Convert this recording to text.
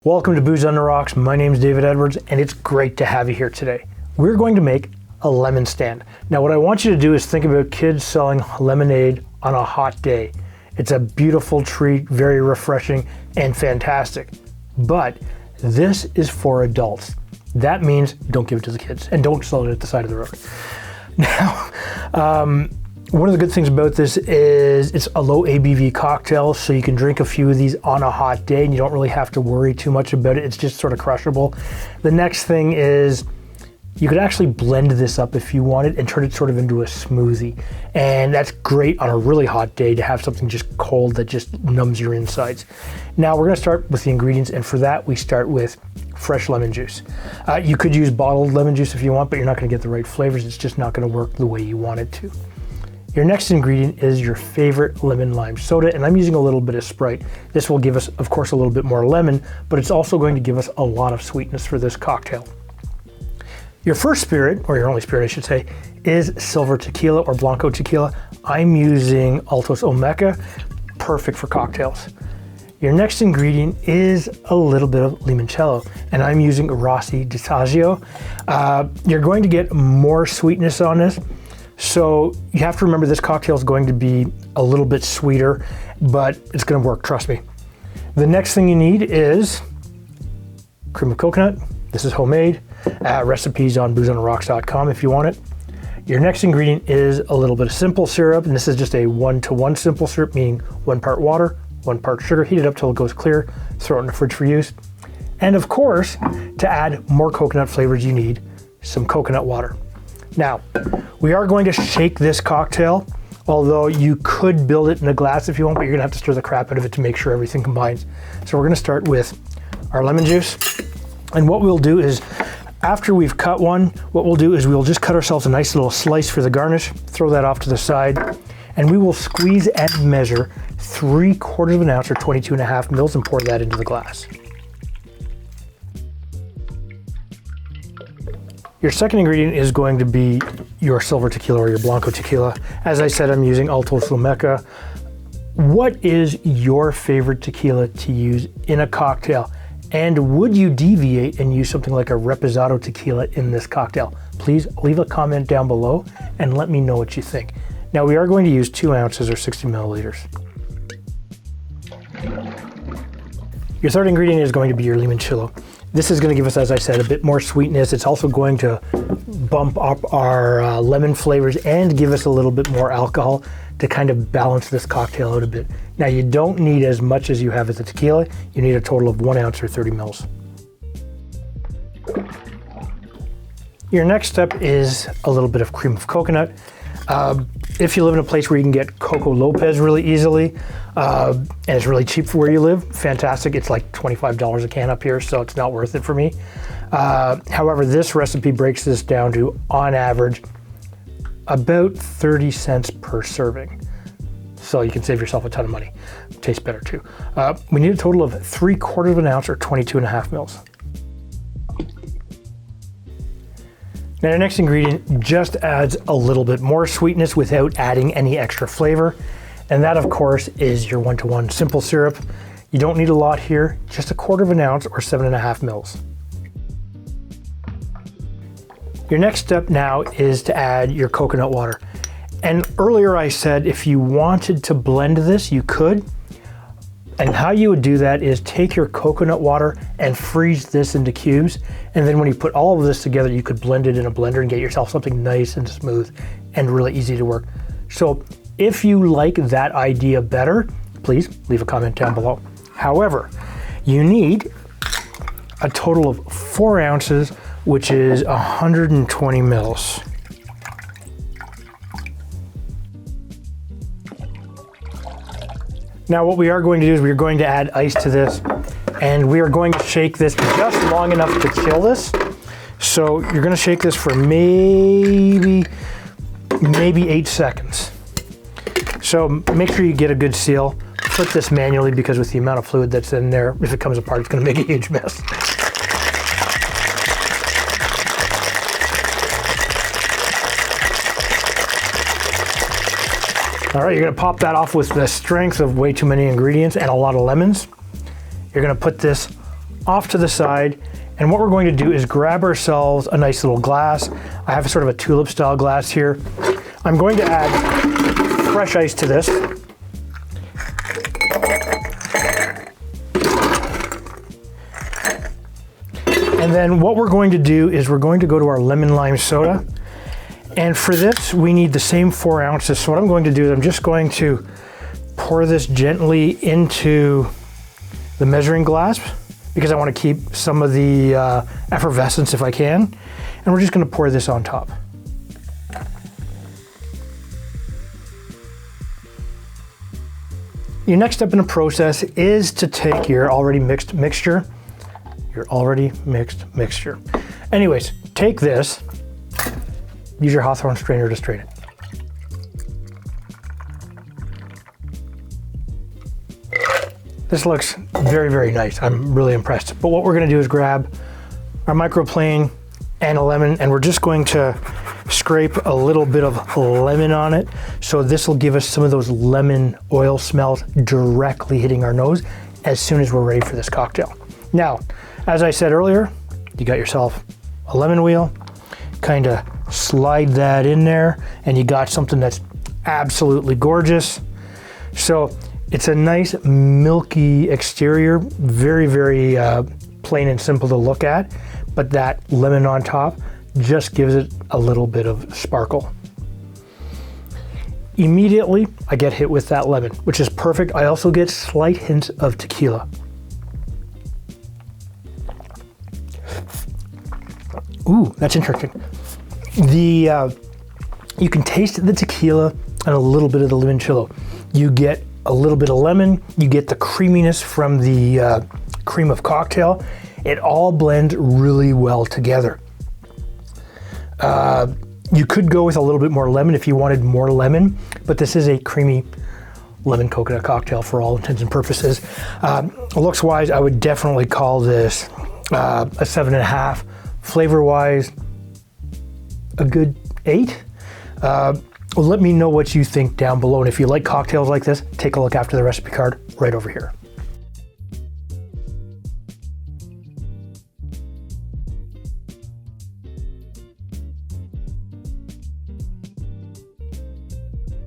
Welcome to Booze on the Rocks. My name is David Edwards, and it's great to have you here today. We're going to make a lemon stand. Now, what I want you to do is think about kids selling lemonade on a hot day. It's a beautiful treat, very refreshing and fantastic. But this is for adults. That means don't give it to the kids and don't sell it at the side of the road. Now, one of the good things about this is it's a low ABV cocktail, so you can drink a few of these on a hot day and you don't really have to worry too much about it. It's just sort of crushable. The next thing is you could actually blend this up if you wanted and turn it sort of into a smoothie. And that's great on a really hot day to have something just cold that just numbs your insides. Now we're gonna start with the ingredients, and for that we start with fresh lemon juice. You could use bottled lemon juice if you want, but you're not gonna get the right flavors. It's just not gonna work the way you want it to. Your next ingredient is your favorite lemon lime soda, and I'm using a little bit of Sprite. This will give us, of course, a little bit more lemon, but it's also going to give us a lot of sweetness for this cocktail. Your first spirit, or your only spirit I should say, is Silver Tequila or Blanco Tequila. I'm using Altos Olmeca, perfect for cocktails. Your next ingredient is a little bit of limoncello, and I'm using Rossi di Saggio. You're going to get more sweetness on this. So you have to remember this cocktail is going to be a little bit sweeter, but it's going to work, trust me. The next thing you need is cream of coconut. This is homemade. Recipes on boozeontherocks.com if you want it. Your next ingredient is a little bit of simple syrup, and this is just a 1-to-1 simple syrup, meaning 1 part water, 1 part sugar. Heat it up till it goes clear, throw it in the fridge for use. And of course, to add more coconut flavors, you need some coconut water. Now, we are going to shake this cocktail, although you could build it in a glass if you want, but you're gonna have to stir the crap out of it to make sure everything combines. So we're gonna start with our lemon juice. And what we'll do is, after we've cut one, what we'll do is we'll just cut ourselves a nice little slice for the garnish, throw that off to the side, and we will squeeze and measure 3/4 of an ounce or 22.5 mils and pour that into the glass. Your second ingredient is going to be your Silver Tequila or your Blanco Tequila. As I said, I'm using Altos Olmeca. What is your favorite tequila to use in a cocktail? And would you deviate and use something like a Reposado tequila in this cocktail? Please leave a comment down below and let me know what you think. Now we are going to use 2 ounces or 60 milliliters. Your third ingredient is going to be your limoncello. This is going to give us, as I said, a bit more sweetness. It's also going to bump up our lemon flavors and give us a little bit more alcohol to kind of balance this cocktail out a bit. Now, you don't need as much as you have as the tequila. You need a total of 1 ounce or 30 mils. Your next step is a little bit of cream of coconut. If you live in a place where you can get Coco Lopez really easily, and it's really cheap for where you live, fantastic. It's like $25 a can up here, so it's not worth it for me. However, this recipe breaks this down to, on average, about 30 cents per serving. So you can save yourself a ton of money. Tastes better too. We need a total of 3/4 of an ounce or 22.5 mils. Now your next ingredient just adds a little bit more sweetness without adding any extra flavor. And that, of course, is your 1-to-1 simple syrup. You don't need a lot here, just 1/4 of an ounce or 7.5 mils. Your next step now is to add your coconut water. And earlier I said if you wanted to blend this, you could. And how you would do that is take your coconut water and freeze this into cubes. And then when you put all of this together, you could blend it in a blender and get yourself something nice and smooth and really easy to work. So if you like that idea better, please leave a comment down below. However, you need a total of 4 ounces, which is 120 mils. Now what we are going to do is we are going to add ice to this, and we are going to shake this just long enough to chill this. So you're going to shake this for maybe 8 seconds. So make sure you get a good seal. Flip this manually because with the amount of fluid that's in there, if it comes apart, it's going to make a huge mess. All right, you're gonna pop that off with the strength of way too many ingredients and a lot of lemons. You're gonna put this off to the side. And what we're going to do is grab ourselves a nice little glass. I have sort of a tulip style glass here. I'm going to add fresh ice to this. And then what we're going to do is we're going to go to our lemon lime soda. And for this, we need the same 4 ounces. So what I'm going to do is I'm just going to pour this gently into the measuring glass because I want to keep some of the effervescence if I can. And we're just going to pour this on top. Your next step in the process is to take your already mixed mixture. Anyways, take this, use your Hawthorne strainer to strain it. This looks very, very nice. I'm really impressed. But what we're gonna do is grab our microplane and a lemon, and we're just going to scrape a little bit of lemon on it. So this will give us some of those lemon oil smells directly hitting our nose as soon as we're ready for this cocktail. Now, as I said earlier, you got yourself a lemon wheel, kind of slide that in there, and you got something that's absolutely gorgeous. So it's a nice milky exterior, very, very plain and simple to look at, but that lemon on top just gives it a little bit of sparkle. Immediately, I get hit with that lemon, which is perfect. I also get slight hints of tequila. Ooh, that's interesting. You can taste the tequila and a little bit of the limoncello. You get a little bit of lemon, you get the creaminess from the cream of cocktail. It all blends really well together. You could go with a little bit more lemon if you wanted more lemon, but this is a creamy lemon coconut cocktail for all intents and purposes. Looks wise, I would definitely call this a 7.5. Flavor wise, a good 8. Let me know what you think down below. And if you like cocktails like this, take a look after the recipe card right over here.